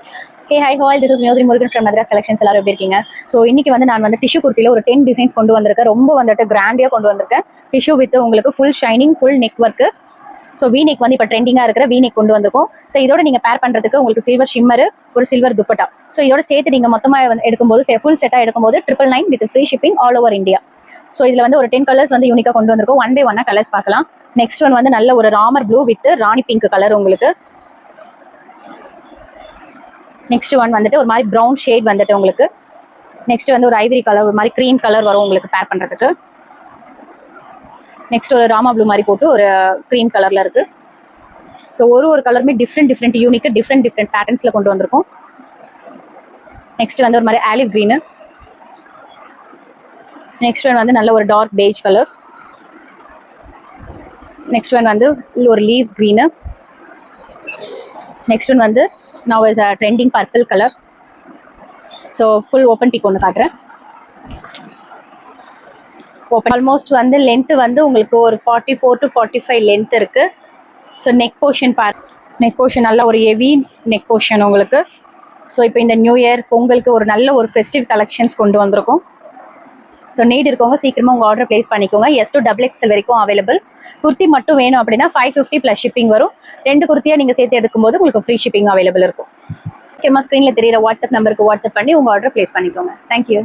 Hey, hi all, this is Miyodri Murugan from Madras Collections. எல்லாரும் எப்படி இருக்கீங்க? So இன்னைக்கு வந்து நான் வந்து டிஷ்யூ குர்த்தியில் ஒரு 10 டிசைன்ஸ் கொண்டு வந்திருக்கேன். ரொம்ப வந்துட்டு கிராண்டியாக கொண்டு வந்திருக்கேன். டிஷ்யூ வித் உங்களுக்கு full shining, full neck work. So we neck வந்து இப்போ ட்ரெண்டிங்காக இருக்கிற வி நெக் கொண்டு வந்திருக்கோம். ஸோ இதோட நீங்கள் பேர் பண்ணுறதுக்கு உங்களுக்கு சில்வர் ஷிம்மர், ஒரு சில்வர் துப்பட்டா. ஸோ இதோட சேர்த்து நீங்கள் மொத்தமாக வந்து எடுக்கும்போது ஃபுல் செட்டாக எடுக்கும்போது 999 with free shipping all over India. So இதில் வந்து ஒரு 10 கலர்ஸ் வந்து யூனிக்காக கொண்டு வந்திருக்கோம். ஒன் பை ஒன்னாக கலர்ஸ் பார்க்கலாம். நெக்ஸ்ட் ஒன் வந்து நல்ல ஒரு Ramar blue with Rani pink colour உங்களுக்கு. நெக்ஸ்ட் ஒன் வந்துட்டு ஒரு மாதிரி ப்ரௌன் ஷேட் வந்துட்டு உங்களுக்கு. நெக்ஸ்ட் வந்து ஒரு ஐவரி கலர், ஒரு மாதிரி க்ரீம் கலர் வரும் உங்களுக்கு பேர் பண்ணுறதுக்கு. நெக்ஸ்ட் ஒரு ராமா ப்ளூ மாதிரி போட்டு ஒரு க்ரீம் கலரில் இருக்குது. ஸோ ஒரு கலருமே டிஃப்ரெண்ட் யூனிக்கு டிஃப்ரெண்ட் பேட்டர்ன்ஸில் கொண்டு வந்திருக்கும். நெக்ஸ்ட் வந்து ஒரு மாதிரி ஆலிவ் க்ரீனு. நெக்ஸ்ட் ஒன் வந்து நல்ல ஒரு dark beige colour. Next one வந்து ஒரு லீவ்ஸ் க்ரீனு. நெக்ஸ்ட் ஒன் வந்து now is a trending purple color. So full open pic ஒன்று காட்டுறேன். ஓப்பன் ஆல்மோஸ்ட் வந்து லென்த் வந்து உங்களுக்கு ஒரு 44 to 45 லென்த் இருக்கு. So neck portion neck portion நல்ல ஒரு ஹெவி நெக் போர்ஷன் உங்களுக்கு. ஸோ இப்போ இந்த நியூ இயர் பொங்கலுக்கு ஒரு நல்ல ஒரு ஃபெஸ்டிவ் கலெக்ஷன்ஸ் கொண்டு வந்திருக்கோம். ஸோ நீட் இருக்கவங்க சீக்கிரமாக உங்கள் ஆர்டர் ப்ளேஸ் பண்ணிக்கோங்க. S to XXL வரைக்கும் அவைலபிள். குர்த்தி மட்டும் வேணும் அப்படின்னா 550 ப்ளஸ் ஷிப்பிங் வரும். 2 குர்த்தியாக நீங்கள் சேர்த்து எடுக்கும்போது உங்களுக்கு ஃப்ரீ ஷிப்பிங் அவைலபிள் இருக்கும். முக்கியமாக ஸ்க்ரீனில் தெரியிற வாட்ஸ்அப் நம்பருக்கு வாட்ஸ்அப் பண்ணி உங்கள் ஆர்டர் ப்ளேஸ் பண்ணிக்கோங்க. தேங்க்யூ.